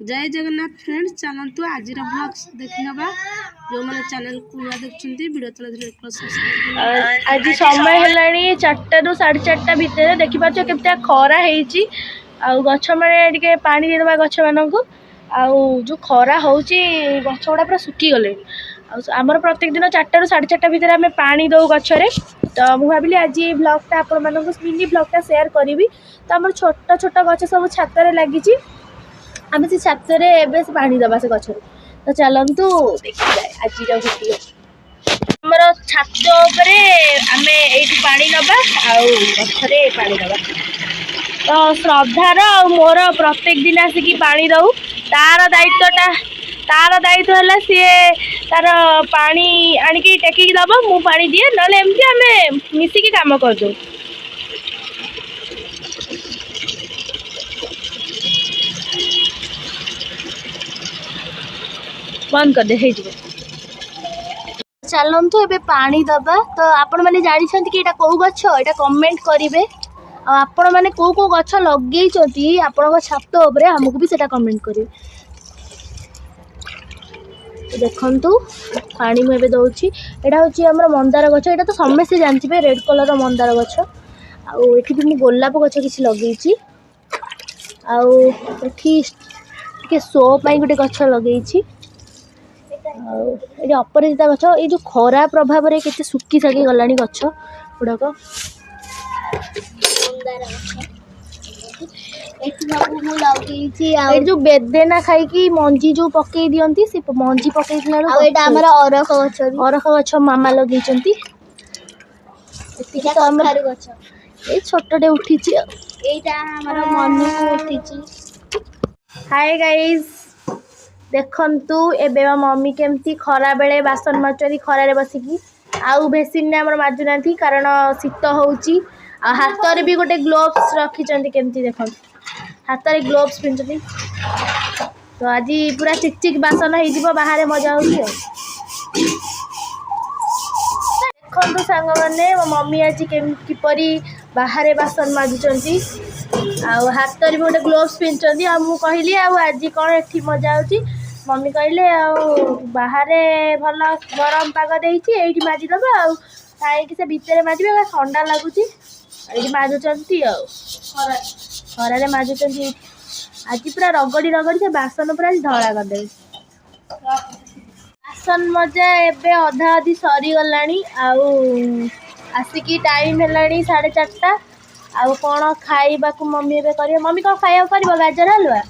जय जगन्नाथ फ्रेंड्स चलतु आज ब्लॉग्स देखा जो मैंने चैनल को नुआ देखते वीडियो तले आज समय है 4टा ରୁ 4:30 भितर देखिपार केमती खरा होती गछ मैंने पानी देदेबा गछ मान जो खरा होची गछ गुड़ा पूरा सुखी गले आमर प्रत्येक दिन 4टा ରୁ 4:30 भितर आम पानी दौ गचरे तो मुझे भाविली आज ये ब्लॉगटा आपण मिनी ब्लॉगटा शेयर करी तो आम छोट छोट गछ सब छात लगी आम से छात पानी दबा से गचर तो चलतु देखा जाए आज गोटे आमर छात आम ये पानी नवा गचरे पानी दबा तो श्रद्धार मोर प्रत्येक दिन आसिकी पानी दऊ तार दायित्व है सी तार पानी आणिकी टेकिकी दब मु पानी दिए ना एमती आम मिसिकी काम करदू बंद कर दे चलतु ए पानी दबा तो आपण मैंने जानते कि कौ गछ यहाँ कमेंट करेंगे आपण मैंने कौ कौ गछ लगे आपण छात उपर आमको भी सेटा कमेंट करेंगे देखु पानी मुझे दौर यहाँ हूँ आम मंदार गछ यहाँ तो समस्ते जानते रेड कलर मंदार गछ आठी भी मुझे गोलाप गछ किसी लगे आठी शो पाई गोटे गछ लगे ये अपराजिता गछ ये जो खरा प्रभाव में केते सुखी साकी गलानी गछ गुड़ाक जो बेदेना खाई मंजी जो पकई दियंती से मंजी पकई अरख गछ मामा लगे छोटे उठी हाय गाइस देखंतु एबे मम्मी केमती खरा बेले बासन माचरी खरारे बसिकी आउ बेसिन ने हमर माजुना थी कारण शीत होउची आ हाथ रे भी गोटे ग्लोव्स रखी चंती केमती देखन हाथ रे ग्लोव्स पिनचती तो आज पूरा चिक चिक बासन हे जिवो बाहर मजा होउची देखंतु संग माने मो मम्मी आज किपरी बाहर बासन माजुचंती आ हाथ रे भी गोटे ग्लोव्स पिनचंती आ मु कहली आ आज कोन एठी मजा होउची मम्मी कहले बाहर भल गरम पाग देती माजिदब आई से भितर माजे ठंडा लगुच माजुंट खरारे माजुंट आज पूरा रगड़ी रगड़ी से बासन पूरा धड़ा करदे बासन मजा एबे अधा अधी सरीगला आसिकी टाइम है 4:30 आउ कौन खाइबा मम्मी एबे करियो मम्मी कौन खाइबा कर गाजर हलवा